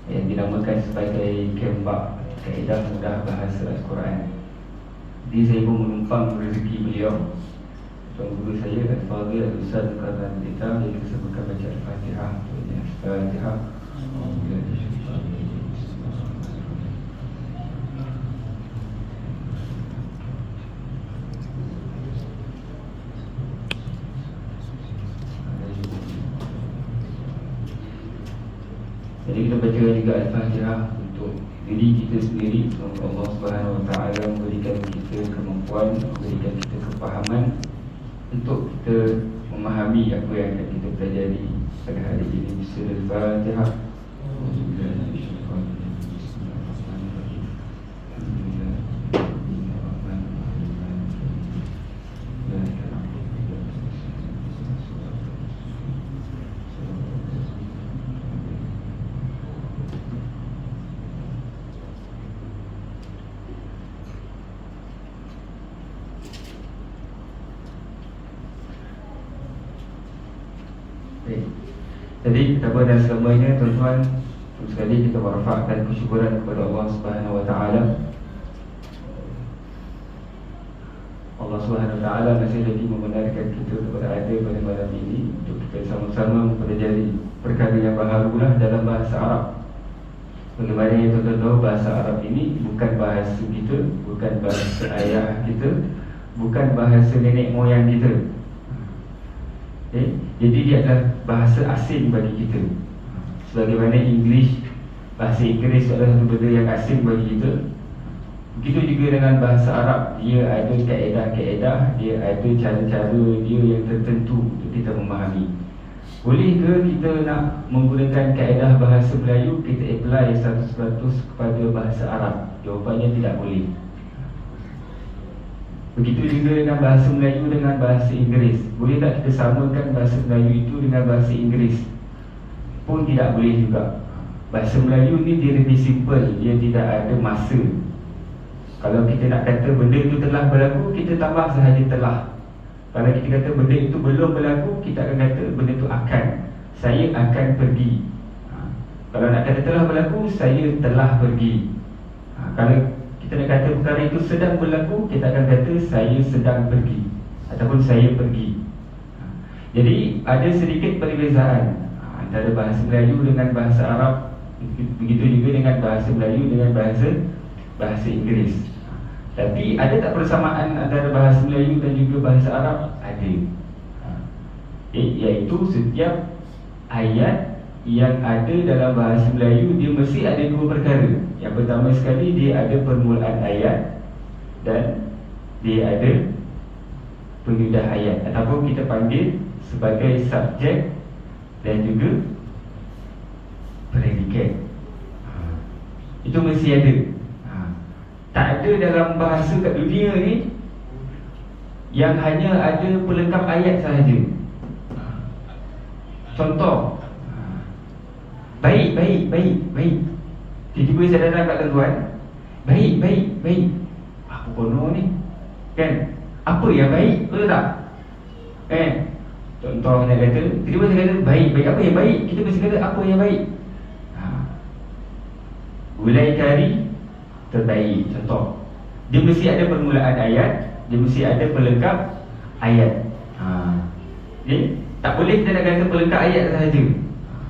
yang dinamakan sebagai Kembak Kaedah Mudah Bahasa Al-Quran. Jadi saya pun menumpang rezeki beliau, tuan guru saya Al-Fadhil Al-Ustaz Al-Qadhan kita, yang kita sebutkan baca Al-Fatihah. Al-Fatihah. Jadi kita baca juga Al-Fatihah untuk diri kita sendiri. Semoga Allah Subhanahu Wa Taala memberikan kita kemampuan, memberikan kita kefahaman untuk kita memahami apa yang akan kita pelajari pada hari ini. Bismillahirrahmanirrahim. Jadi kita dan selamanya tuan-tuan, terus sekali kita merafakkan kesyukuran kepada Allah Subhanahu Wa Taala. Allah Subhanahu Wa Taala masih lagi membenarkan kita kepada ada pada malam ini untuk kita sama-sama mempelajari perkara yang baharulah dalam bahasa Arab. Bagaimana yang tuan-tuan tahu, bahasa Arab ini bukan bahasa kita, bukan bahasa ayah kita, bukan bahasa nenek moyang kita. Jadi dia adalah bahasa asing bagi kita. Sebagaimana English, bahasa Inggeris adalah satu benda yang asing bagi kita. Begitu juga dengan bahasa Arab, dia ada kaedah-kaedah, dia ada cara-cara dia yang tertentu untuk kita memahami. Boleh ke kita nak menggunakan kaedah bahasa Melayu, kita apply 100% kepada bahasa Arab? Jawapannya tidak boleh. Begitu juga dengan bahasa Melayu dengan bahasa Inggeris. Boleh tak kita samakan bahasa Melayu itu dengan bahasa Inggeris? Pun tidak boleh juga. Bahasa Melayu ni dia lebih simple, dia tidak ada masa. Kalau kita nak kata benda itu telah berlaku, kita tambah sahaja telah. Kalau kita kata benda itu belum berlaku, kita akan kata benda itu akan. Saya akan pergi. Kalau nak kata telah berlaku, saya telah pergi. Kalau kita nak kata perkara itu sedang berlaku, kita akan kata saya sedang pergi ataupun saya pergi. Jadi ada sedikit perbezaan antara bahasa Melayu dengan bahasa Arab. Begitu juga dengan bahasa Melayu dengan bahasa Inggeris. Tapi ada tak persamaan antara bahasa Melayu dan juga bahasa Arab? Ada. Iaitu setiap ayat yang ada dalam bahasa Melayu, dia mesti ada dua perkara. Yang pertama sekali, dia ada permulaan ayat dan dia ada penyudah ayat, ataupun kita panggil sebagai subjek dan juga predikat. Itu mesti ada. Tak ada dalam bahasa kat dunia ni yang hanya ada pelengkap ayat sahaja. Contoh, baik. Tiba-tiba saya datang kat tuan-tuan, baik. Apa kono ni? Kan? Apa yang baik? Betul tak? Contoh nak kata, tiba-tiba saya kata baik. Apa yang baik? Kita mesti kata apa yang baik. Gulai kari terbaik. Contoh, dia mesti ada permulaan ayat, dia mesti ada pelengkap ayat. Tak boleh kita nak kata pelengkap ayat sahaja.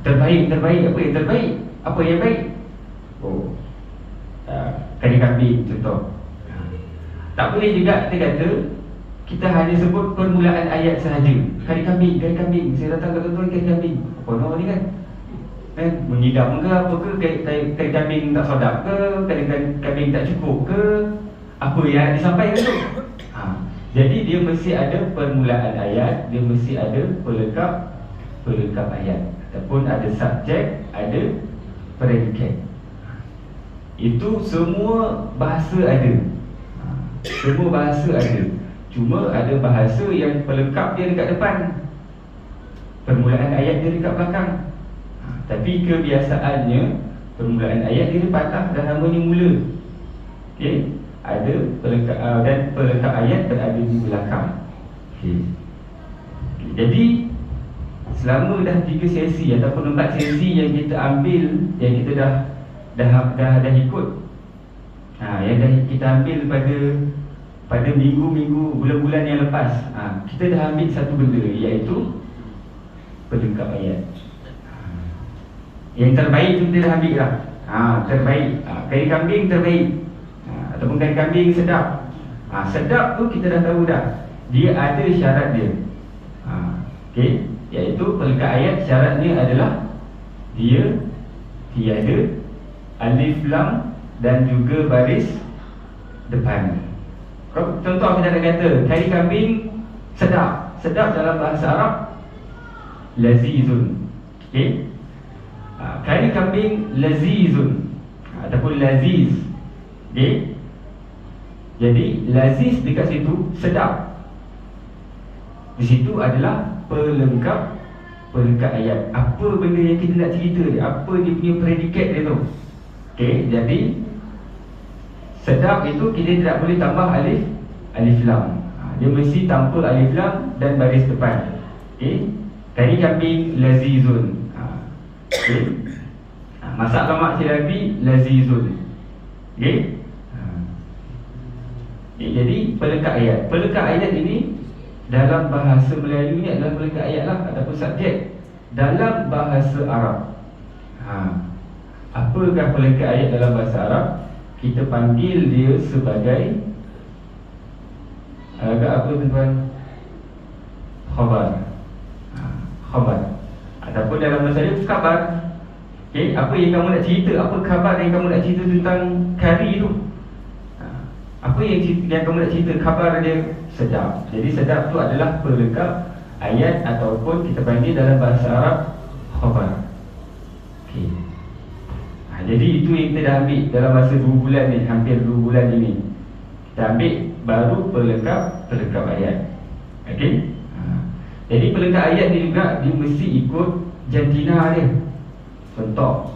Terbaik. Apa yang terbaik? Apa yang baik? Kari kambing contoh. Tak boleh juga kita kata kita hanya sebut permulaan ayat sahaja. Kari kambing. Saya datang ke tuan-tuan, kari kambing. Apa ni kan? Mengidam ke apa ke? Kari kambing tak sedap ke? Kari kambing tak cukup ke? Apa yang disampaikan tu? Jadi dia mesti ada permulaan ayat, dia mesti ada pelengkap ayat, ataupun ada subjek, ada predikat. Itu semua bahasa ada. Semua bahasa ada. Cuma ada bahasa yang pelengkap dia dekat depan, permulaan ayat dia dekat belakang. Tapi kebiasaannya permulaan ayat dia depan lah, dan namanya mula. Okey, ada pelengkap dan pelengkap ayat berada di belakang. Okey. Jadi selama dah 3 sesi ataupun 4 sesi yang kita ambil, yang kita dah ikut, yang dah kita ambil pada minggu-minggu, bulan-bulan yang lepas, kita dah ambil satu benda, iaitu pelengkap ayat. Yang terbaik tu kita dah ambil lah. Terbaik, kari kambing terbaik, ataupun kari kambing sedap. Sedap tu kita dah tahu dah, dia ada syarat dia. Okey, iaitu pelengkap ayat, syaratnya adalah dia tiada alif lam dan juga baris depan. Contoh kita nak kata kari kambing sedap. Sedap dalam bahasa Arab lazizun. Okey, kari kambing lazizun ataupun laziz. Okey, jadi laziz dekat situ sedap. Di situ adalah pelengkap ayat. Apa benda yang kita nak cerita dia, apa dia punya predikat dia tu. Okey, jadi sedap itu kita tidak boleh tambah alif lam. Dia mesti tanpa alif lam dan baris depan. Okey, kari kambing lazizun. Okey, masak lemak cili lazizun. Okey. Jadi pelengkap ayat. Pelengkap ayat ini dalam bahasa Melayu ni adalah pelengkap ayat lah, ataupun subjek dalam bahasa Arab. Apakah pelengkap ayat dalam bahasa Arab? Kita panggil dia sebagai apa tuan-tuan? Khabar. Khabar. Ataupun dalam bahasa Arab khabar. Okay, apa yang kamu nak cerita? Apa khabar yang kamu nak cerita tentang kari tu? Apa yang kamu nak cerita? Khabar dia sedap. Jadi sedap tu adalah pelengkap ayat, ataupun kita panggil dalam bahasa Arab khabar. Okey. Jadi itu yang kita dah ambil dalam masa 2 bulan ni, hampir 2 bulan ini. Kita ambil baru pelengkap ayat. Okey. Jadi pelengkap ayat ni juga dia mesti ikut jantina dia. Contoh,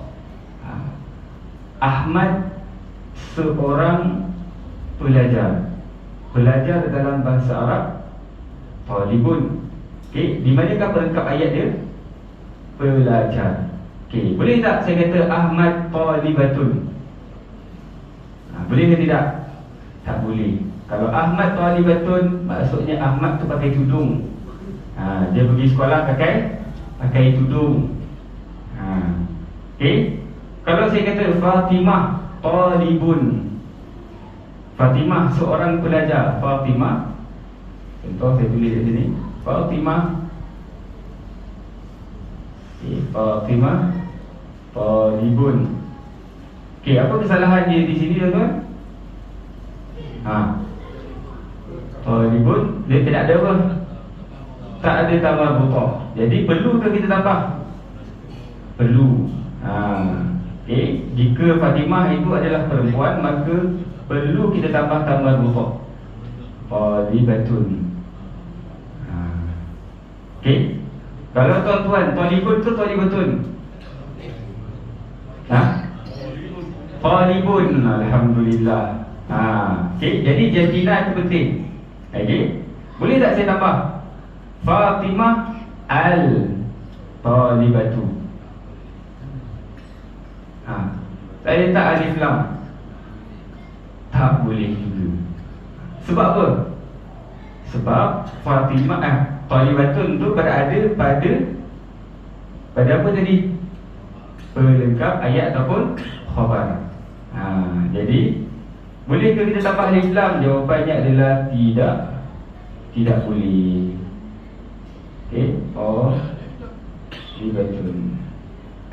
Ahmad seorang pelajar dalam bahasa Arab talibun. Okey, di manakah pelengkap ayat dia? Pelajar. Okey, boleh tak saya kata Ahmad talibatun? Boleh ke tidak? Tak boleh. Kalau Ahmad talibatun, maksudnya Ahmad tu pakai tudung. Dia pergi sekolah pakai tudung. Okey, kalau saya kata Fatimah talibun, Fatimah seorang pelajar. Fatimah, contoh saya tulis di sini, Fatimah. Fatimah talibun. Okey, apa kesalahan dia di sini tuan-tuan? Talibun dia tidak ada apa? Tak ada tambah buta. Jadi perlu ke kita tambah? Perlu. Okey, jika Fatimah itu adalah perempuan, maka perlu kita tambah buta. Talibatun. Okey. Kalau tuan-tuan, talibun tu talibatun. Talibun. Alhamdulillah. Okey, jadi jantina itu penting. Okey. Boleh tak saya tambah? Fatimah al-talibatu. Saya tak alif lam. Tak boleh juga. Sebab apa? Sebab Fatimah talibatun tu berada pada apa tadi? Pelengkap ayat ataupun khabar. Jadi boleh ke kita tambah alif lam? Jawapannya adalah tidak boleh. Okey, talibatun.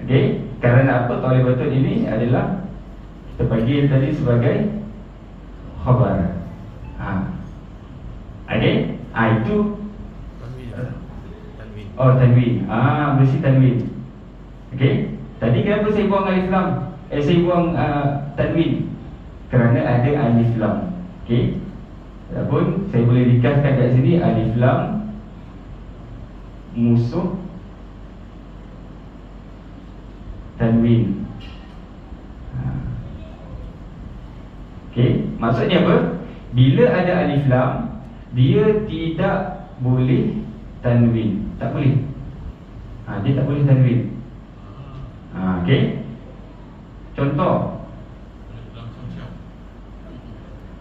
Okey, kerana apa? Talibatun ini adalah kita panggil tadi sebagai khabar. Okey, itu tanwin. Mesti tanwin. Okey, tadi kenapa saya buang alif lam? Saya buang tanwin kerana ada alif lam. Okey, adapun saya boleh ringkaskan kat sini, alif lam musuh tanwin. Okey, maksudnya apa? Bila ada alif lam, dia tidak boleh tanwin. Tak boleh. Dia tak boleh tanwin. Okey. Contoh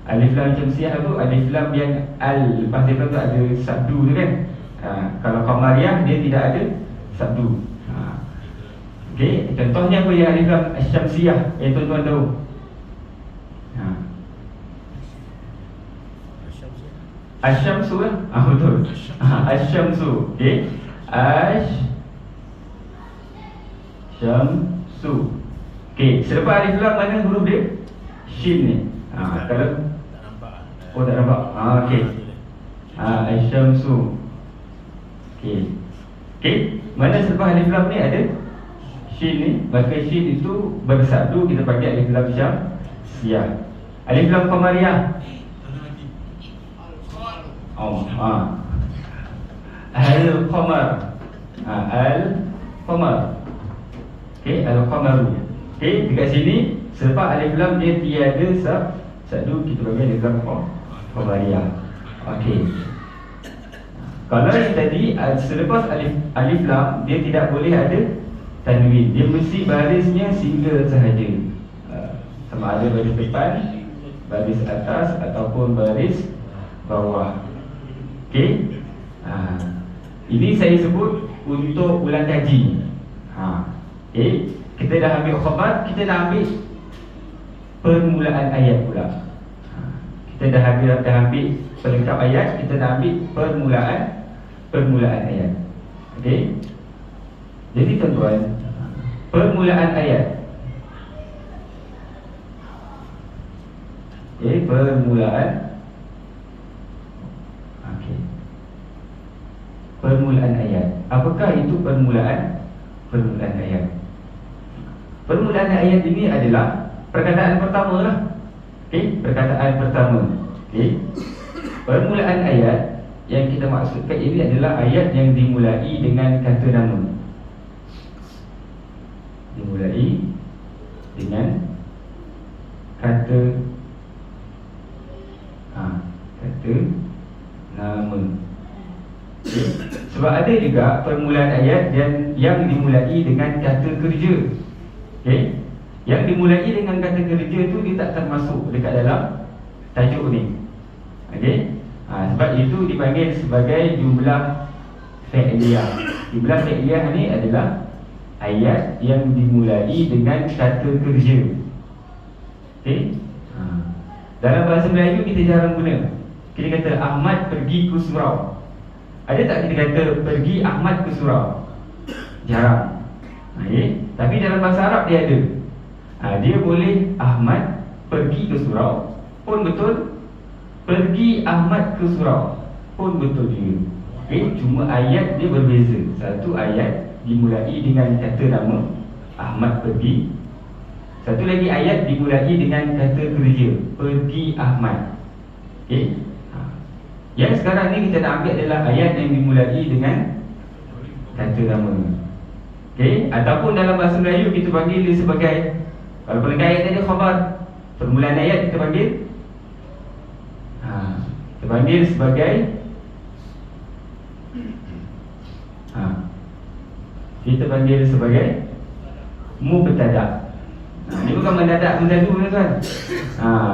alif lam syamsiah tu, alif lam yang lepas alif lam tu ada sabdu tu kan. Kalau qamariyah dia tidak ada sabdu. Okey, contohnya apa yang alif lam syamsiah yang tuan-tuan tahu? Asyamsu lah. Betul. Asyamsu. Okey. Asyamsu. Okey, selepas alif lam mana huruf dia? Shin ni. Kalau tak nampak. Tak nampak. Okey. Asyamsu. Okey. Okey, mana selepas alif lam ni ada shin ni, maka shin itu bersabdu, kita panggil alif lam syamsiah. Alif lam qamariyah. Al-qamar. Al-qamar. Okey, al-qamaru. Okey, dekat sini selepas alif lam dia tiada sabdu, kita panggil alif lam qamariyah. Okey. Kalau yang tadi selepas alif lam dia tidak boleh ada tanwin. Dia mesti barisnya single sahaja. Sama ada baris depan, baris atas ataupun baris bawah. Okey. Ini saya sebut untuk ulang kaji. Okey, kita dah ambil khabar, kita dah ambil permulaan ayat pula. Kita dah ambil pelengkap ayat, kita dah ambil permulaan ayat. Okey. Jadi tuan-tuan, permulaan ayat. Okey, permulaan ayat. Apakah itu permulaan ayat? Permulaan ayat ini adalah perkataan pertama lah. Okey, perkataan pertama. Okey. Permulaan ayat yang kita maksudkan ini adalah ayat yang dimulai dengan kata nama. Dimulai dengan kata nama. Okay. Sebab ada juga permulaan ayat yang dimulai dengan kata kerja. Okay. Yang dimulai dengan kata kerja tu dia tak termasuk dekat dalam tajuk ni. Okay. Sebab itu dipanggil sebagai jumlah fi'liyah. Jumlah fi'liyah ni adalah ayat yang dimulai dengan kata kerja. Okay. Dalam bahasa Melayu kita jarang guna. Kita kata Ahmad pergi ke surau. Ada tak kita kata pergi Ahmad ke surau? Jarang. Okay. Tapi dalam bahasa Arab dia ada. Dia boleh Ahmad pergi ke surau pun betul, pergi Ahmad ke surau pun betul juga. Okay. Cuma ayat dia berbeza. Satu ayat dimulai dengan kata nama Ahmad pergi. Satu lagi ayat dimulai dengan kata kerja, pergi Ahmad. Okay. Yang sekarang ni kita nak ambil adalah ayat yang dimulai dengan kata nama. Okay. Ataupun dalam bahasa Melayu kita panggil dia sebagai, kalau pelengkap ayat tadi khabar, permulaan ayat kita panggil sebagai kita panggil sebagai mubtada. Ini bukan mendadak mendadu tuan.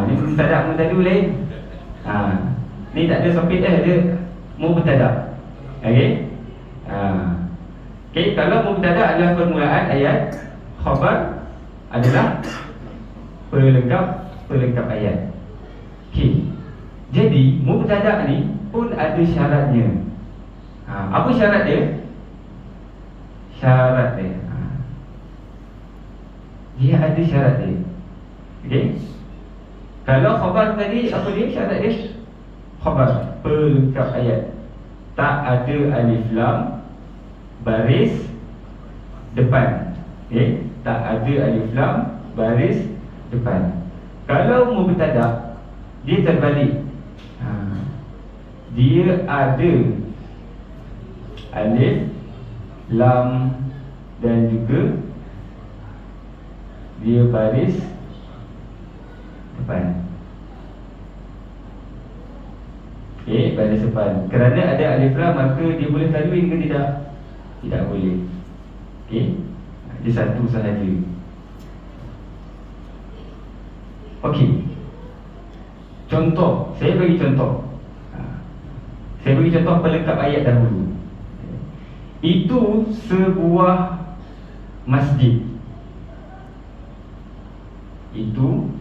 Ini mendadak mendadu lain. Ni tak ada sopit dia mubtada. Okey. Okey, kalau mubtada adalah permulaan ayat, khabar adalah pelengkap ayat. Okey. Jadi mubtada ni pun ada syaratnya. Apa syarat dia? Dia ada syarat dia. Okey. Kalau khabar tadi apa dia syarat dia? Khabar pelengkap ayat, tak ada alif lam baris depan. Okey, tak ada alif lam baris depan. Kalau mubtada dia terbalik. Dia ada alif lam dan juga dia baris depan. Okey, baris depan. Kerana ada alif lam maka dia boleh tanwin ke tidak? Tidak boleh. Okey, dia satu sahaja. Okey, contoh, saya bagi contoh. Saya bagi contoh pelengkap ayat dahulu. Itu sebuah masjid. Itu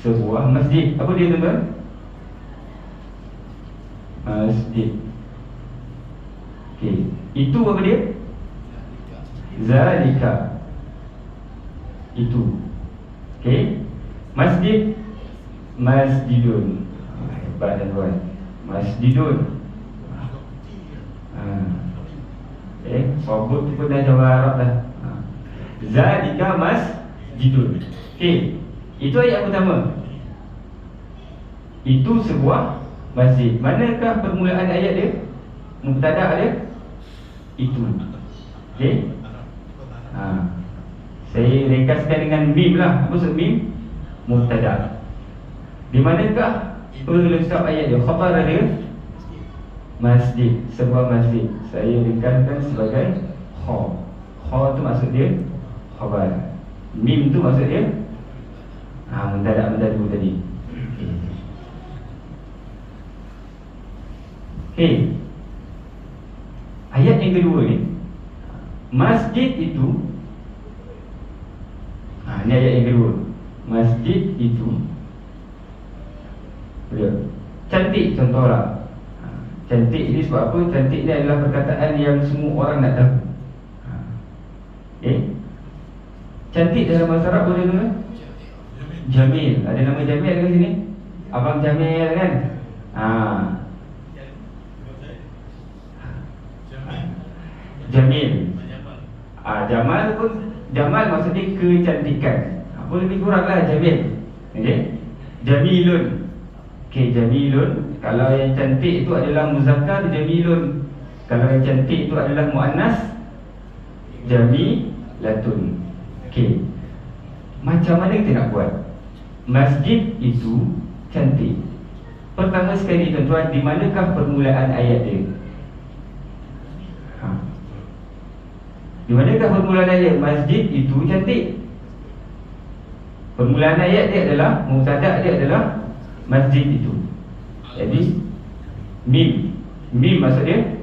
sebuah masjid. Apa dia tuan-tuan? Masjid. Okey, itu apa dia? Zalika. Itu. Okey. Masjid, masjidun. Hebat tuan-tuan. Masjidun. Sobut pun dah jawab Arab dah. Zalika masjidun. Okey, itu ayat pertama. Itu sebuah masjid. Manakah permulaan ayat dia? Mubtada dia? Itu. Okey. Saya ringkaskan dengan mim lah. Apa maksud mim? Mubtada. Di manakah pelengkap ayat dia? Khabar dia? Masjid, sebuah masjid. Saya ringkaskan sebagai kha. Kha tu maksud dia khabar. Mim tu maksud dia mubtada tadi. Okey. Ayat yang kedua ni, masjid itu, ni ayat yang kedua. Masjid itu cantik, contohlah. Cantik ni sebab apa? Cantik ni adalah perkataan yang semua orang nak tahu. Cantik dalam bahasa Arab boleh tu kan? Jamil. Ada nama Jamil kat sini? Abang Jamil kan? Jamil. Jamal pun, Jamal maksudnya kecantikan. Apa lebih kurang lah Jamil. Okey. Jamilun. Okey, Jamilun. Kalau yang cantik itu adalah muzakkar, Jamilun. Kalau yang cantik itu adalah muannas, Jamilatun. Okey. Macam mana kita nak buat? Masjid itu cantik. Pertama sekali tuan-tuan, di manakah permulaan ayat dia? Di manakah permulaan ayat? Masjid itu cantik. Permulaan ayat dia adalah, mubtada dia adalah masjid itu. Jadi mim. Mim maksud dia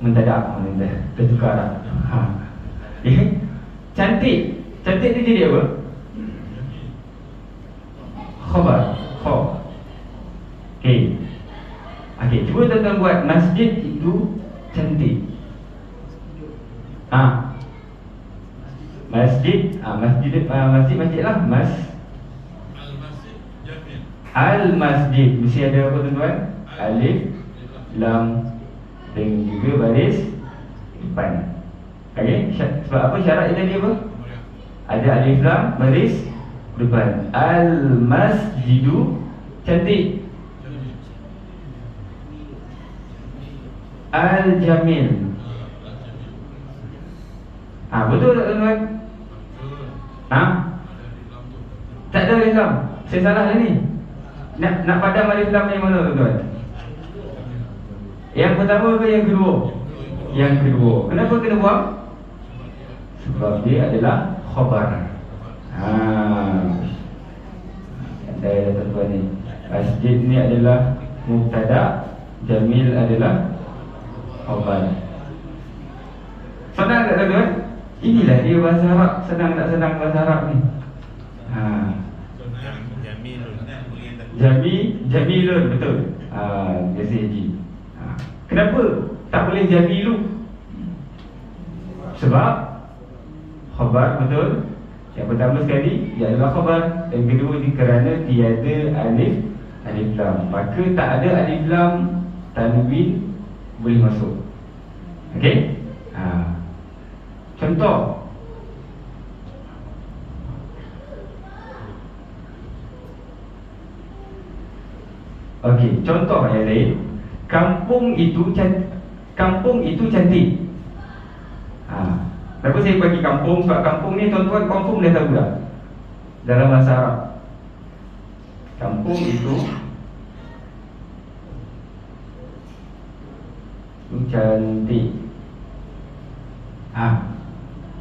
mubtada. Tertukar. Cantik. Cantik dia jadi apa? Khabar. Kha. Okey. Okey, cuba tuan-tuan buat masjid itu cantik. Masjid, masjid lah. Al-masjid. Mesti ada apa tuan-tuan? Alif, lam dan juga baris depan. Okey, sebab apa syarat dia tadi apa? Ada alif lam baris depan. Al-masjidu cantik. Al-jamil. Betul tak tuan-tuan? Tak ada alif lam. Saya salah dah ni. Nak padam alif lam yang mana tuan-tuan? Yang pertama ke yang kedua? Yang kedua. Kenapa kena buang? Sebab dia adalah khabar. Saya tuan-tuan ni. Masjid ni adalah mubtada, jamil adalah khabar. Senang tak tuan-tuan? Inilah dia bahasa Arab. Senang tak senang bahasa Arab ni? Jamilun, betul. Biasa haji. Kenapa tak boleh jamilu? Sebab khabar, betul. Yang pertama sekali ia adalah khabar. Yang kedua kerana tiada alif lam. Maka tak ada alif lam, tanwin boleh masuk. Okey? Contoh. Okey, contoh yang lain. Kampung itu cantik. Kenapa saya bagi kampung? Sebab kampung ni tuan-tuan confirm dah tahu dah dalam bahasa Arab. Kampung itu cantik.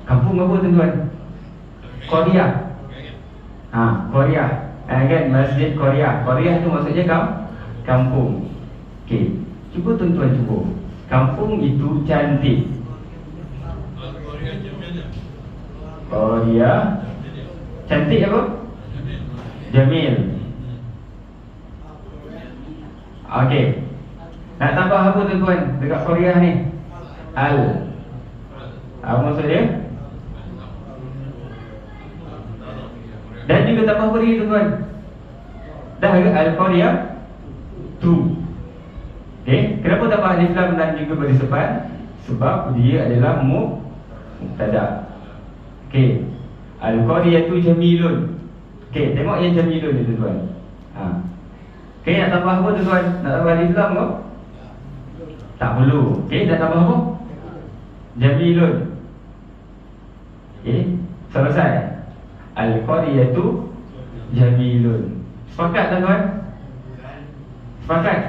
Kampung apa tuan-tuan? Korea. Korea. Kan Masjid Korea. Korea tu maksudnya kampung. Okey. Cuba tuan-tuan cuba. Kampung itu cantik. Korea cantik apa? Jamil. Okey. Nak tambah apa tuan-tuan dekat Korea ni? Apa maksud dia? Dan juga tambah apa lagi tuan-tuan? Dah ke Al-Korea 2. Okey, kenapa tambah alif lam dan juga baris depan? Sebab dia adalah mubtada. Okey. Al-Korea tu jamilun. Okey, tengok yang jamilun ni tuan-tuan. Okey, nak tambah apa tuan-tuan? Nak tambah alif lam ke? Tak perlu. Okey, nak tambah apa? Jamilun. Okey, selesai. Al-Korea tu jamilun. Sepakat tuan-tuan? Sepakat?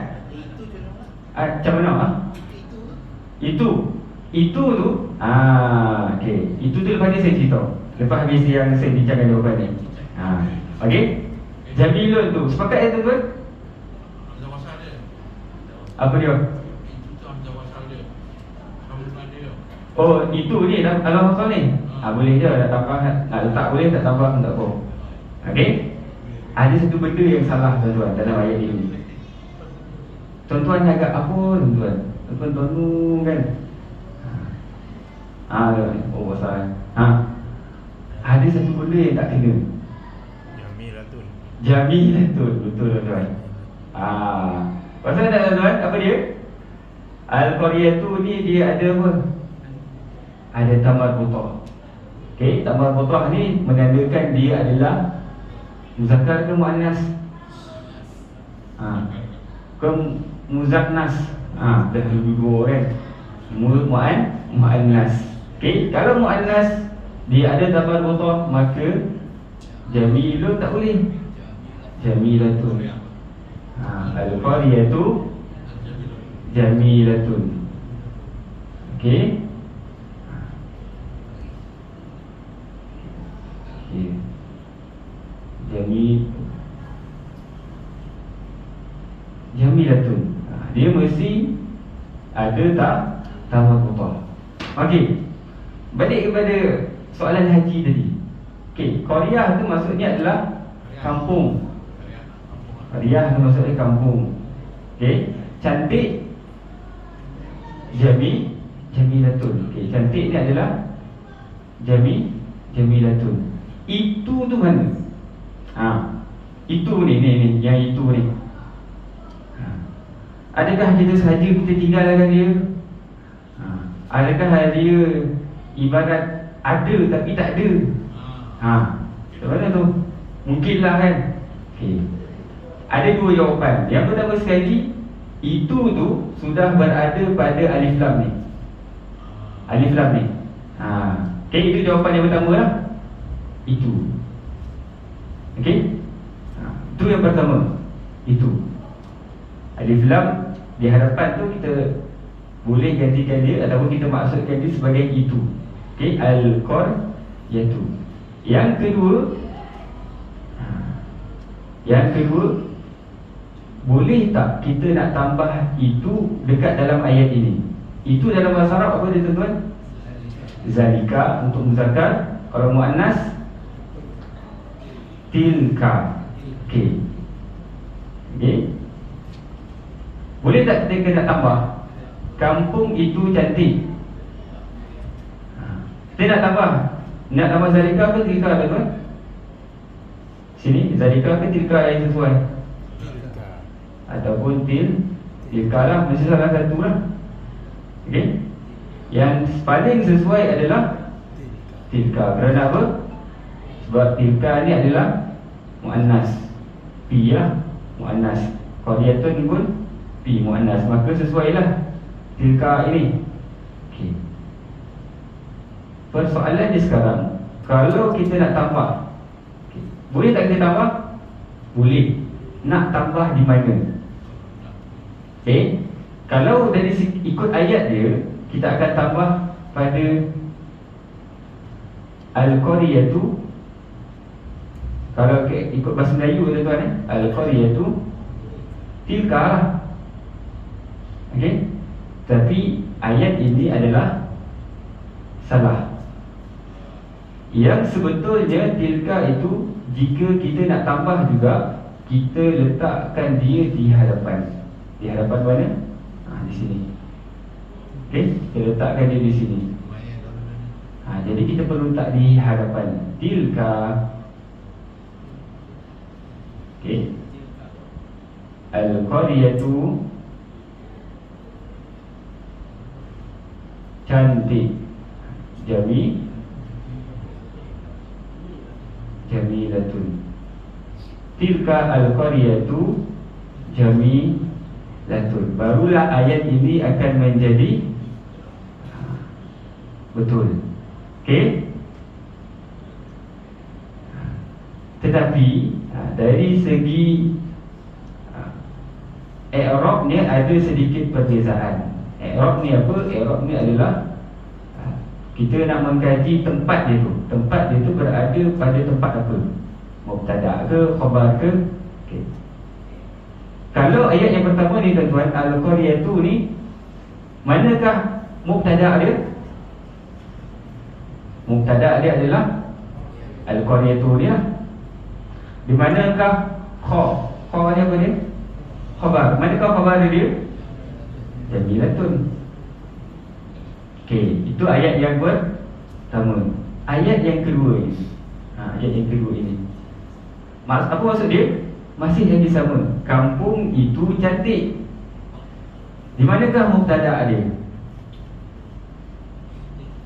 Macam mana? Itu tu okey. Itu tu lepas ni saya cerita. Lepas habis yang saya bincangkan jawapan ni. Okey. Jamilun tu. Sepakat ya tuan-tuan? Apa dia? Oh, itu ni Allah Taala ni. Boleh je nak tambah, nak letak boleh, tak tambah tak apa. Okey. Ada satu benda yang salah tuan-tuan dalam ayat ini. Tuan-tuan agak apa tuan-tuan? Tuan-tuan tu kan. Pasal. Ada satu benda yang tak kena. Jamilatun. Betul tuan-tuan. Pasal tak tuan-tuan? Apa dia? Al-Qaryah tu ni dia ada apa? Ada tamar butah. Okey, tamar butah ni menandakan dia adalah muzakkar ke muannas? Ke muzaknas. Dah dua kan. Muannas. Okey, kalau muannas dia ada tamar butah, maka jamilun tak boleh. Jamilatun. Al-Qaryah tu jamilatun. Okey. Jamilatun. Dia mesti ada tak tambah butah. Okey. Balik kepada soalan haji tadi. Okey, Qaryah tu maksudnya adalah kampung. Qaryah tu maksudnya kampung. Okey, cantik jamilatun. Okey, cantik ni adalah jamilatun. Itu tu mana? Itu ni yang itu ni. Adakah kita sahaja kita tinggalkan dia? Adakah dia ibarat ada tapi tak ada? Macam mana tu? Mungkinlah kan? Okay. Ada dua jawapan. Yang pertama sekali, itu tu sudah berada pada alif lam ni. Alif lam ni. Okay, itu jawapan yang pertama lah. Itu. Okay. Itu yang pertama. Itu alif lam di hadapan tu kita boleh gantikan dia ataupun kita maksudkan dia sebagai itu. Okey, al-qaryah tu. Yang kedua, boleh tak kita nak tambah itu dekat dalam ayat ini? Itu dalam bahasa Arab apa dia tuan-tuan? Zalika untuk muzakkar, kalau muannas tilka. Okey. Boleh tak kita nak tambah kampung itu cantik? Kita nak tambah zalika ke tilka tuan-tuan? Sini, zalika ke tilka yang sesuai? Ataupun tilka lah, mesti salah satu lah. Okey. Yang paling sesuai adalah tilka. Kerana apa? Sebab tilka ni adalah muannas. Pi lah, muannas. Qaryatun pun pi muannas, maka sesuailah tilka ini. Okey. Persoalan dia sekarang, kalau kita nak tambah, boleh tak kita tambah? Boleh. Nak tambah di mana? Okey. Kalau dari ikut ayat dia, kita akan tambah pada Al-qaryatu, kalau ikut bahasa Melayu tuan-tuan, Al-qaryatu tilka lah. Okey. Tapi ayat ini adalah salah. Yang sebetulnya tilka itu, jika kita nak tambah juga, kita letakkan dia di hadapan. Di hadapan mana? Di sini. Okey, kita letakkan dia di sini. Jadi kita perlu letak di hadapan. Tilka. Okey. Al-qaryatu cantik, jamilatun. Tilka al-qaryatu jamilatun. Barulah ayat ini akan menjadi betul. Okey. Tetapi dari segi i'rab ni ada sedikit perbezaan. I'rab ni apa? I'rab ni adalah kita nak mengkaji tempat dia tu. Tempat dia tu berada pada tempat apa? Mubtada ke, khabar ke? Okey. Kalau ayat yang pertama ni tuan-tuan, al-qaryatu ni, manakah mubtada dia? Mubtada dia adalah al-qaryatu dia. Di manakah kha ni apa dia? Khabar. Manakah khabar dia? Jamilatun. Okey, itu ayat yang pertama. Ayat yang kedua ini. Ayat yang kedua ini. Apa maksud dia? Masih lagi sama. Kampung itu cantik. Di manakah mubtada dia?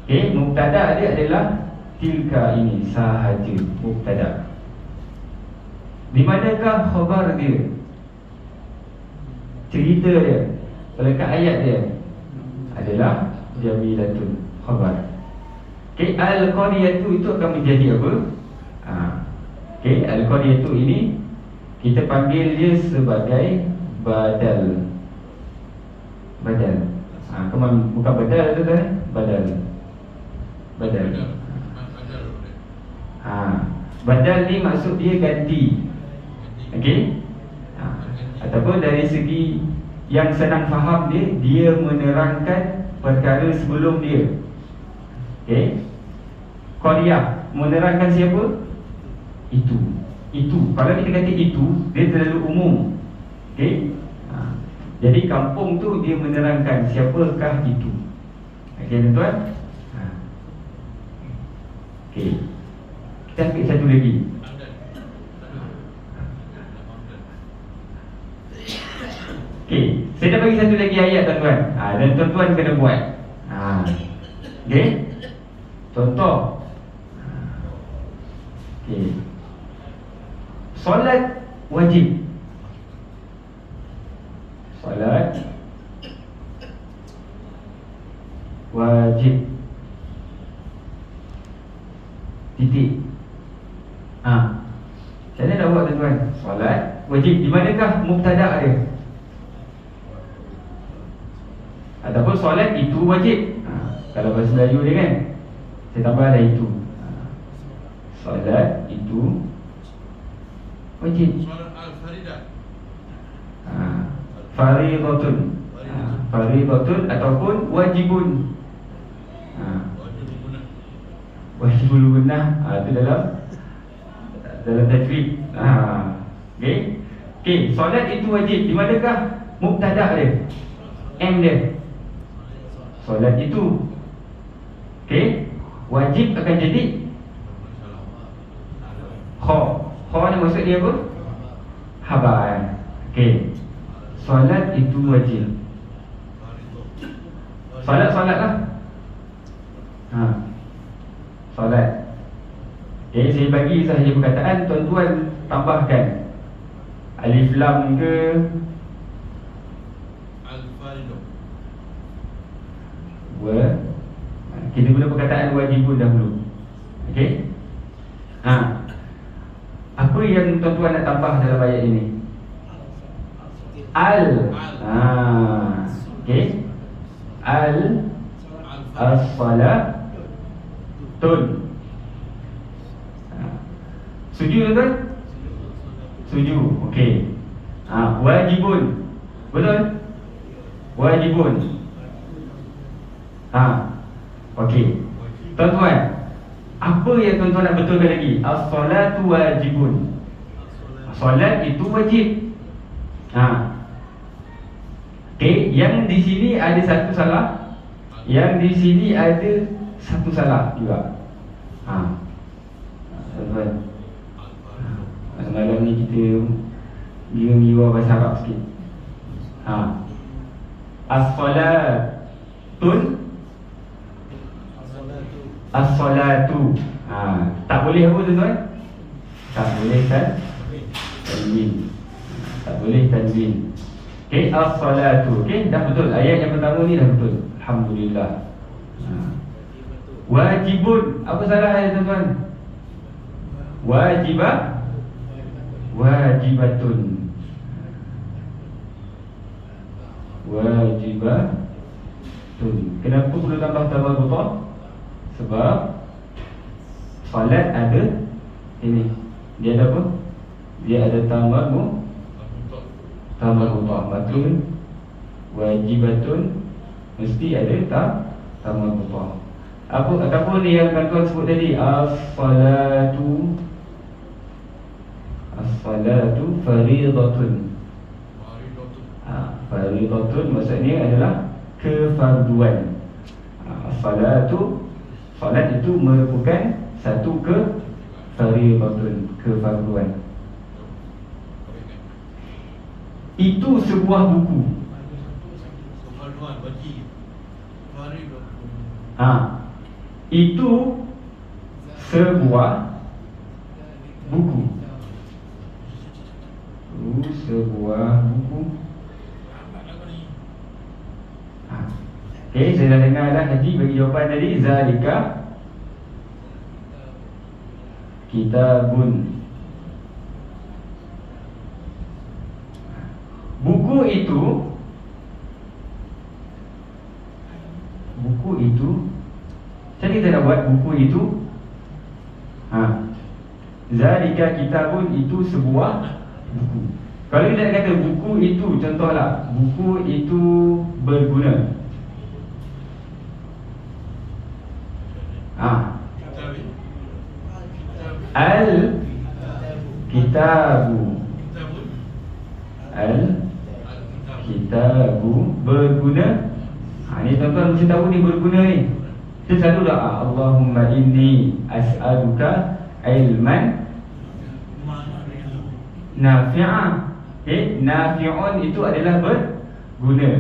Okey, mubtada dia adalah tilka ini sahaja mubtada. Di manakah khabar dia? Cerita dia, pelekat ayat dia adalah jamilatun, khabar. Okey, al-qaryatu itu akan menjadi apa? Okey, al-qaryatu ini kita panggil dia sebagai badal. Bukan badal tu kan? Badal. Badal ni maksud dia ganti. Okey? Ataupun dari segi yang senang faham dia menerangkan perkara sebelum dia. Okey? Qaryah menerangkan siapa? Itu. Kalau kita kata itu, dia terlalu umum. Okey? Jadi kampung tu dia menerangkan siapakah itu. Okey tuan-tuan? Okey. Kita ambil satu lagi. Okey, saya dah bagi satu lagi ayat tuan-tuan. Dan tuan-tuan kena buat. Okey. Contoh. Okey. Solat wajib. Solat wajib. Titik. Macam mana nak buat tuan-tuan? Solat wajib. Di manakah mubtada dia? Ataupun solat itu wajib. Kalau bahasa Melayu dia kan, saya tambah ada itu. Solat itu wajib. Solat al-faridah. Faridatun. Faridatun ataupun wajibun. Wajibul gunnah. Itu dalam tajwid. Okey, solat itu wajib. Di manakah mubtada dia? M dia. Solat itu. Okey, wajib akan jadi kha ni maksud dia apa? Khabar. Okey, solat itu wajib. Solat lah. Solat. Okey, saya bagi sahaja perkataan, tuan-tuan tambahkan alif lam ke kita guna perkataan wajibun dahulu. Okey. Apa yang tuan-tuan nak tambah dalam ayat ini? Okey. As-salatun. Setuju tuan? Setuju. Okey. Wajibun. Betul? Wajibun. Okey. Tuan-tuan, apa yang tuan-tuan nak betulkan lagi? As-salatu wajibun. Solat itu wajib. Okey, yang di sini ada satu salah, yang di sini ada satu salah juga. Tuan-tuan, malam ni kita gira-gira bahasa Arab sikit. As-salatun, as-salatu. Tak boleh apa tuan-tuan? Tak boleh tanwin. Tak boleh tanwin. Okey, as-salatu. Okey, dah betul. Ayat yang pertama ni dah betul. Alhamdulillah. Wajibun. Apa salah ayat tuan-tuan? Wajibah, wajibatun. Wajibatun. Kenapa perlu tambah buta? Sebab salat ada ini. Dia ada apa? Dia ada tambah buta. Maka wajibatun mesti ada tambah buta. Ataupun yang tuan sebut tadi, as-salatu faridatun. Faridatun maksudnya adalah kefarduan. As-salatu, salat itu merupakan satu faridatun, kefarduan. Itu sebuah buku. Itu sebuah buku. Okey, saya dah dengar dah Haji bagi jawapan tadi. Zalika kitabun. Buku itu macam kita nak buat buku itu? Zalika kitabun, itu sebuah buku. Kalau kita nak kata buku itu, contohlah, buku itu berguna. Al-kitabu berguna. Ni tuan-tuan mesti tahu ni berguna ni. Kita selalu doa, Allahumma inni as'aluka ilman nafi'an. Nafi'un itu adalah berguna.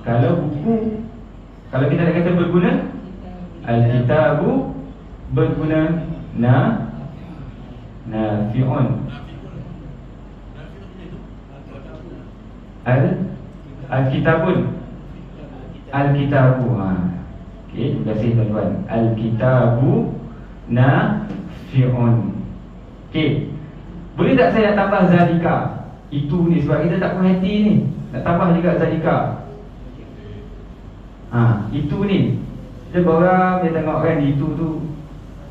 Kalau buku, kalau kita nak kata berguna, al-kitabu berguna, nafi'un. Al-kitabun. Al-kitabu. Okey, terima kasih tuan-tuan. Al-kitabu nafi'un. Okey. Boleh tak saya nak tambah zalika? Itu ni sebab kita tak puas hati ni. Nak tambah juga zalika. Itu ni. Kita orang dia tengok kan itu tu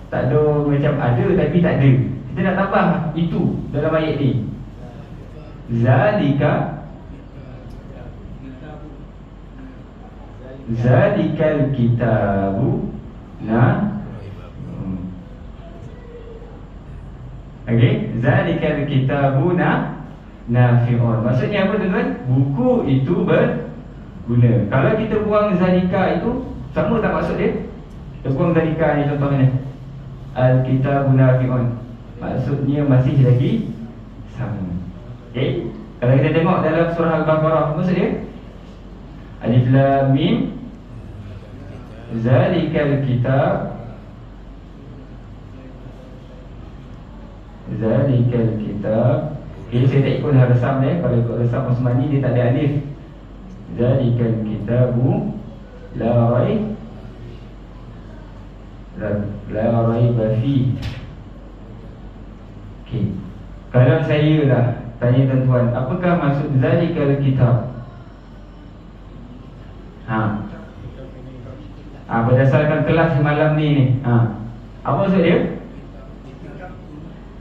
tak ada, macam ada tapi tak ada. Kita nak tambah itu dalam ayat ni. Zalikal kitabu Okey, zalikal kitabu nafi'un. Maksudnya apa tuan-tuan? Buku itu berguna. Kalau kita buang zalika itu, sama tak maksud dia? Kita buang zalika ni contohnya. Al-kitabu nafi'un. Maksudnya masih lagi sama. Okey. Kalau kita tengok dalam surah Al-Baqarah, apa maksud dia? Alif Lam Mim. Zalikal kitab. Zalikal kitab. Okay, saya tak ikut resam dia. Kalau ikut resam Osmani dia tak ada alif. Zalikal kitabu la raiba fi. Okay. Kalau saya dah tanya tuan-tuan, apakah maksud zalikal kitab? Berdasarkan kelas malam ni. Apa maksud dia?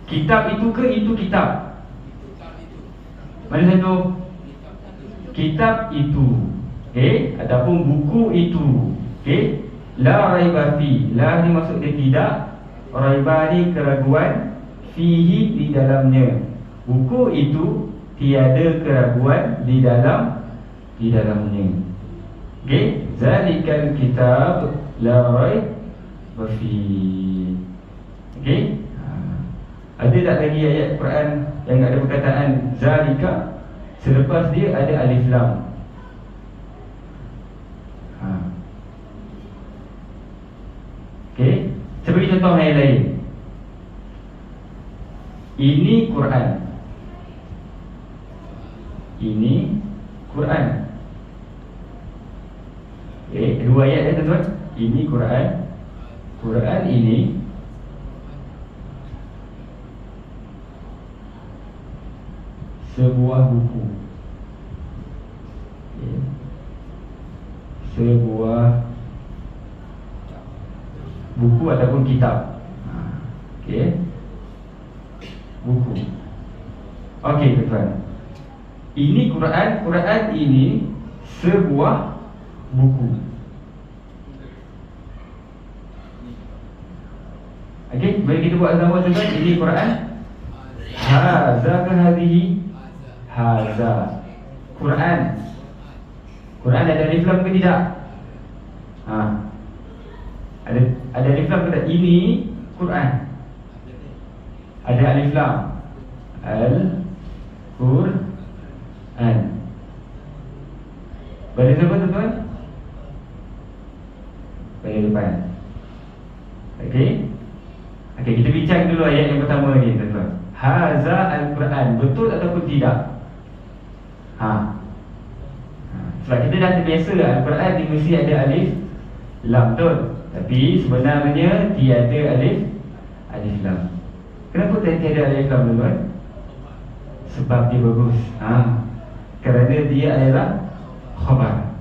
Kitab itu ke itu kitab? Mana satu? Kitab itu. Okey, ataupun buku itu. Okey. La raiba fi. La ni maksud dia tidak. Raiba ni keraguan. Fihi di dalamnya. Buku itu tiada keraguan di dalamnya. Okey, zalikal kitab la raiba fi. Okey. Ada tak lagi ayat Quran yang ada perkataan zalika selepas dia ada alif lam? Okey, saya bagi contoh yang lain. Ini Quran. Ini Quran. Okey, dua ayat ya tuan-tuan. Ini Quran. Quran ini sebuah buku. Okay. Sebuah buku ataupun kitab. Okey. Buku. Okey tuan-tuan. Ini Quran. Quran ini sebuah buku. Okey, mari kita buat sama tuan-tuan. Ini Quran. Haza ke hadhihi? Haza Quran. Quran ada alif lam ke tidak? Ada alif lam ke tidak? Ini Quran. Ada alif lam. Al-Quran. Balik siapa tuan-tuan? Balik depan. Okey. Okey, kita bincang dulu ayat yang pertama ni tuan-tuan. Haza al-Quran, betul ataupun tidak? Sebab kita dah terbiasa Al-Quran dia mesti ada alif lam, betul? Tapi sebenarnya tiada alif lam. Kenapa tiada alif lam tuan-tuan? Sebab dia bagus. Kerana dia adalah khabar.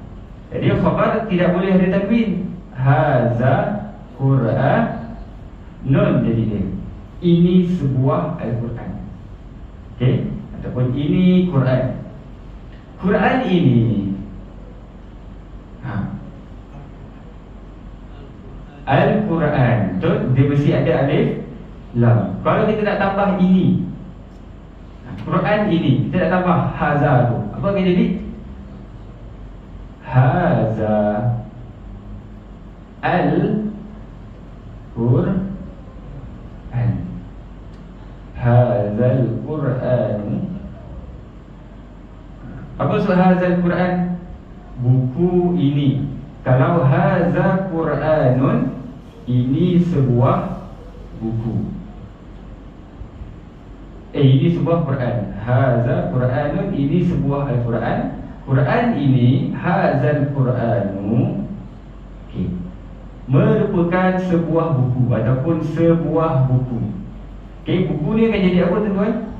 Jadi khabar tidak boleh ada tanwin. Haza Quran nun jadi dia. Ini sebuah Al-Quran. Okey, ataupun ini Quran. Quran ini Al-Quran, betul? Dia mesti ada alif lam. Kalau kita nak tambah ini, Quran ini, kita nak tambah haza tu, apa akan jadi? Haza Al-Quran. Hazal Quran. Apa maksud hazal Quran? Buku ini. Kalau haza Quranun, ini sebuah buku. Ini sebuah Quran. Haza Quranun, ini sebuah Al-Quran. Quran ini, hazal Quranu, okay, merupakan sebuah buku ataupun sebuah buku. Okay, buku ni akan jadi apa tuan-tuan?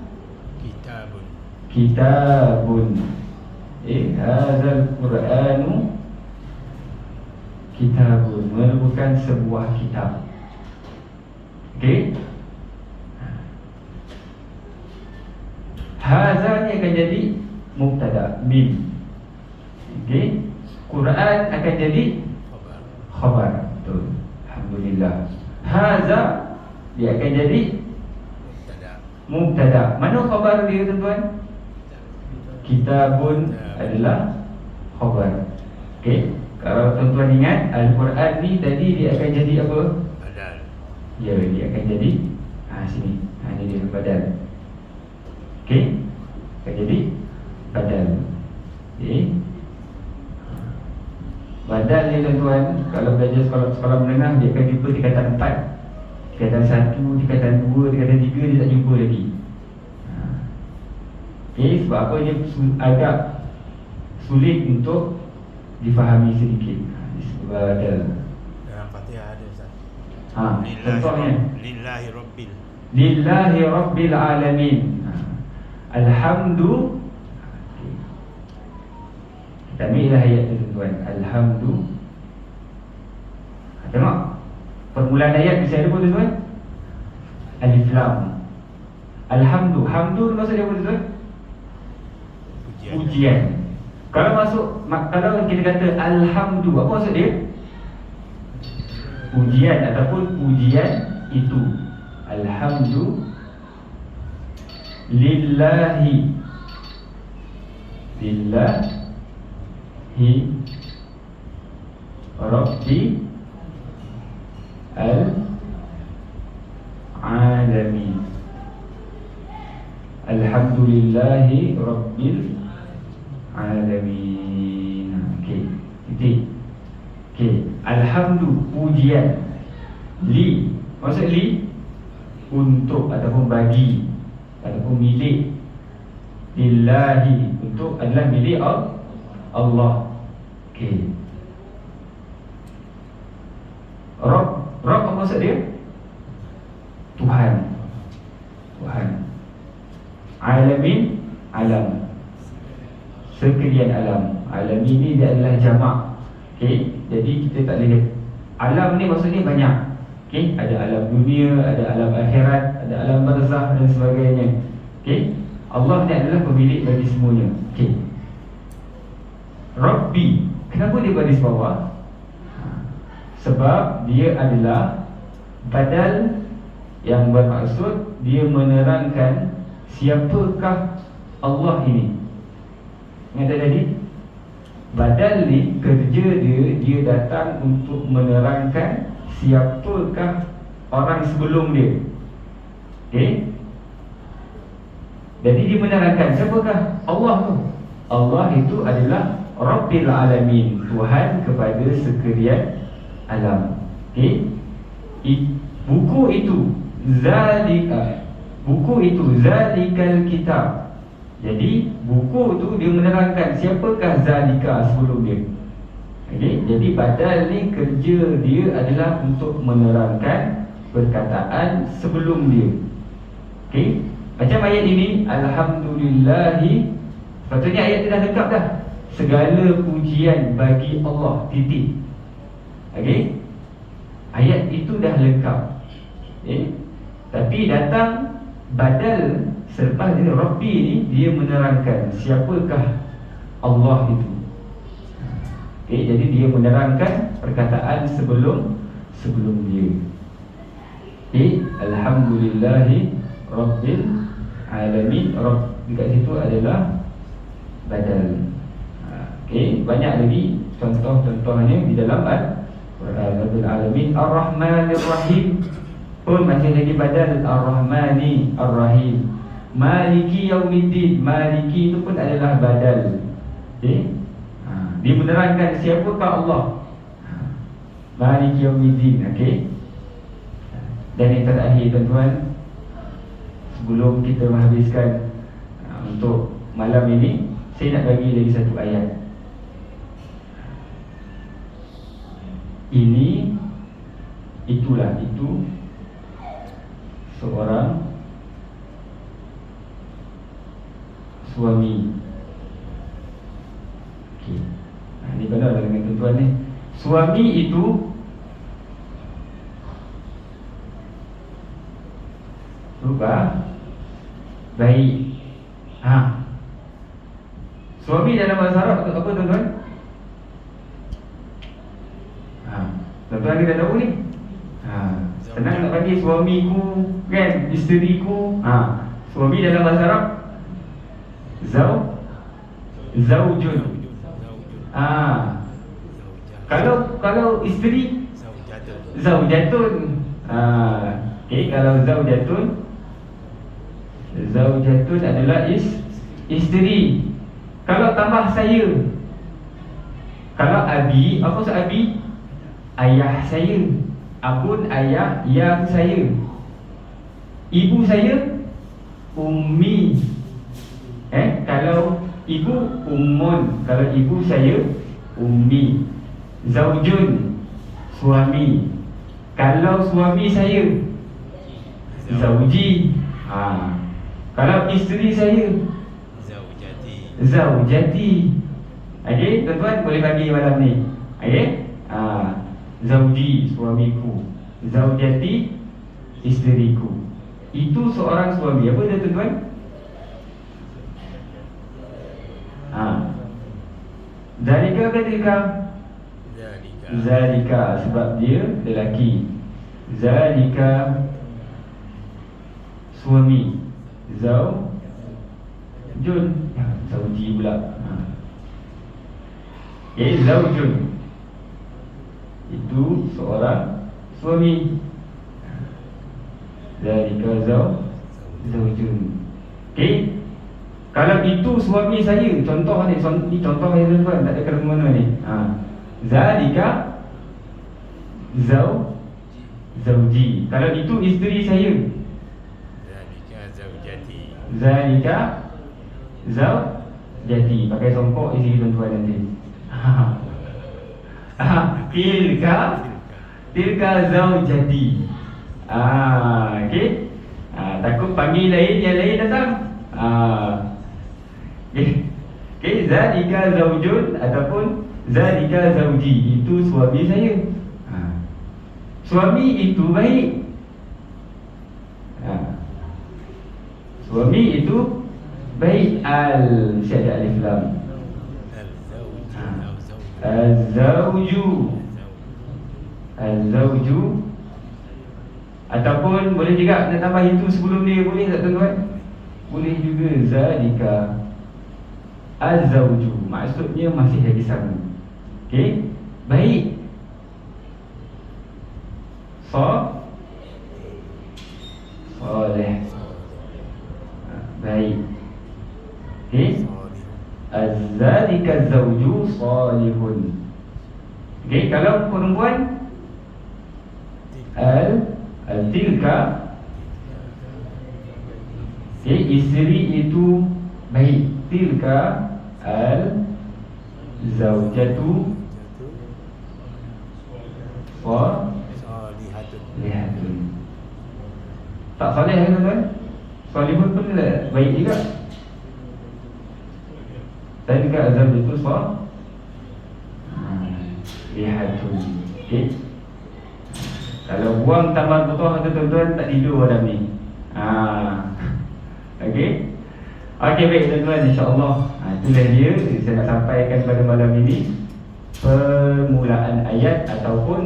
Kitabun. Kitabun. Hazal Quranu kitabun, merupakan sebuah kitab. Okey. Haza ni akan jadi mubtada, mim. Okey. Quran akan jadi khabar. Betul. Alhamdulillah. Haza dia akan jadi mubtada. Mana khabar dia tuan-tuan? Kitabun adalah khabar. Okey. Kalau tuan-tuan ingat, Al-Quran ni tadi dia akan jadi apa? Badal. Ya, dia akan jadi sini. Ini dia badal. Okey. Akan jadi badal. Okey. Badal ni tuan-tuan, kalau belajar sekolah menengah, dia akan jumpa tingkatan 4, tingkatan 1, tingkatan 2, tingkatan 3, dia tak jumpa lagi. Okey, sebab apa dia agak sulit untuk difahami sedikit. Badal. Dalam Fatihah ada Ustaz. Contohnya Lillahi Rabbil Alamin. Alhamdu. Kita ambil ayat tu tuan. Alhamdu. Tengok permulaan ayat bisa ada apa tuan? Alif lam. Alhamdu. Hamdu maksud dia apa tuan? Pujian. Pujian. Kalau kita kata alhamdu, apa maksud dia? Pujian ataupun pujian itu. Alhamdu lillahi. Lillahi Rabbi al-alamin. Alhamdulillahi Rabbil alamin. Okey, titik. Okey, alhamdu pujian. Li, maksud li untuk ataupun bagi ataupun milik. Lillahi untuk adalah milik Allah. Okey. Rabb apa maksud dia? Tuhan. Alamin, alam, sekalian alam. Alam ini dia adalah jamak. Okey, jadi kita tak boleh. Alam ni maksudnya banyak. Okey, ada alam dunia, ada alam akhirat, ada alam barzakh dan sebagainya. Okey, Allah ni adalah pemilik bagi semuanya. Okey. Rabbi, kenapa dia baris bawah? Sebab dia adalah badal yang bermaksud dia menerangkan siapakah Allah ini. Ingat tadi? Badal ni kerja dia datang untuk menerangkan siapakah orang sebelum dia. Okey? Jadi dia menerangkan siapakah Allah tu? Allah itu adalah Rabbil Alamin, Tuhan kepada sekalian alam. Okey? Buku itu Zalikal Kitab. Jadi buku tu dia menerangkan siapakah Zalika sebelum dia. Okey? Jadi badal ni kerja dia adalah untuk menerangkan perkataan sebelum dia. Okey? Macam ayat ini, alhamdulillahi. Sepatutnya ayat ni dah lengkap dah. Segala pujian bagi Allah, titik. Okey? Ayat itu dah lengkap. Okay? Tapi datang badal selepas ini, Rabbi ni dia menerangkan siapakah Allah itu. Okay? Jadi dia menerangkan perkataan sebelum dia. Okay? Alhamdulillahi Rabbil Alamin. Rabb dekat situ adalah badal. Okey, banyak lagi contoh-contohnya di dalam Rabbil Alamin. Ar-Rahmanir Rahim pun masih lagi badal. Ar-Rahmani Ar-Rahim. Maliki Yaumiddin, Maliki itu pun adalah badal. Okey, dia menerangkan siapakah Allah. Maliki Yaumiddin. Okey. Dan yang terakhir tuan-tuan, sebelum kita menghabiskan untuk malam ini, saya nak bagi lagi satu ayat. Itu seorang suami. Okey. Ini benar dengan tuan-tuan ni. Suami itu rubah baik. Suami dalam bahasa Arab apa tuan-tuan? Tuan-tuan kita tahu ni. Senang nak bagi suamiku kan, isteriku. Suami dalam bahasa Arab zaujun. Kalau isteri zaujatun. Okey, kalau zaujatun adalah isteri. Kalau tambah saya, kalau abi, apa maksud abi? Ayah saya. Abun ayah yang saya. Ibu saya ummi. Kalau ibu ummun, kalau ibu saya ummi. Zaujun suami. Kalau suami saya zauji. Kalau isteri saya zaujati. Okey, tuan-tuan boleh bagi malam ni. Okey? Zauji suamiku, zaujati isteriku. itu seorang suami. Apa dia tuan-tuan? Zalika ke tilka? Zalika, sebab dia lelaki. Zalika suami. Zaujun, zauji pula. Zaujun itu seorang suami. Zalika zaujun. Okey. Kalau itu suami saya, contoh ni contoh saya tuan, tak ada kena mana ni. Zalika zauji. Kalau itu isteri saya, zalika zaujati. Pakai songkok isteri tuan-tuan nanti. Tilka zaujati. Okey. Takut panggil lain, yang lain datang. Okey, zalika zaujun ataupun zalika zauji, itu suami saya. Suami itu baik. Suami itu baik. Mesti ada alif lam. Az-zawju ataupun boleh juga nak tambah itu sebelum dia, boleh tak tuan-tuan? Boleh juga. Zalika az-zawju, maksudnya masih lagi sama. Okey, baik. Soleh, baik. Okey, az-zalika az-zawju salihun. Okey, kalau perempuan al-tilka, okey, isteri itu baik. Tilka al-zawjatu salihatun. Tak salih kan tuan? Salihun pun baik juga. Dan juga az-zawjatu salihatun. Okey. Kalau buang tambah butuh tu tuan-tuan, tak tidur malam ni. Okey. Okey, baik tuan-tuan, insya-Allah. Itulah dia saya nak sampaikan pada malam ini, permulaan ayat ataupun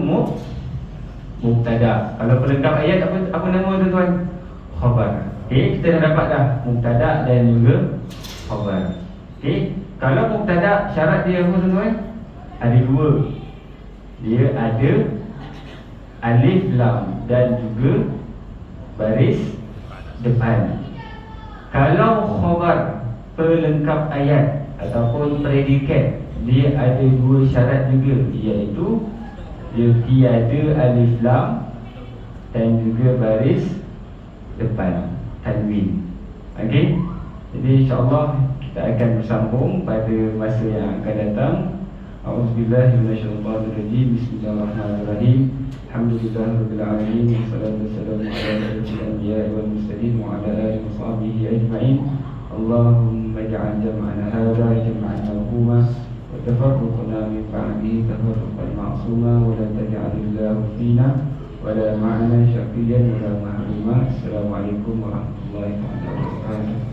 mubtada. Kalau pelengkap ayat apa nama tuan-tuan? Khabar. Okey, kita dah dapat dah mubtada dan juga khabar. Okey, kalau mubtada syarat dia apa tuan-tuan? Ada dua. Dia ada alif lam dan juga baris depan. Kalau khabar, pelengkap ayat ataupun predikat, dia ada dua syarat juga, iaitu dia tiada alif lam dan juga baris depan, tanwin. Okey, jadi insya-Allah kita akan bersambung pada masa yang akan datang. A'udzubillahi minasyaitonirrajim. Bismillahirrahmanirrahim. Alhamdulillahirabbil alamin. Wassalatu wassalamu ala asyrofil anbiya'i wal mursalin wa ala alihi wa sahbihi ajma'in. Allahumma ij'al jam'ana hadza jam'an marhuma wa tafarruqna min ba'dihi tafarruqan ma'suma wa la taj'alillahu fina wa la ma'ana syaqiyan wa la mahruma. Assalamualaikum warahmatullahi wabarakatuh.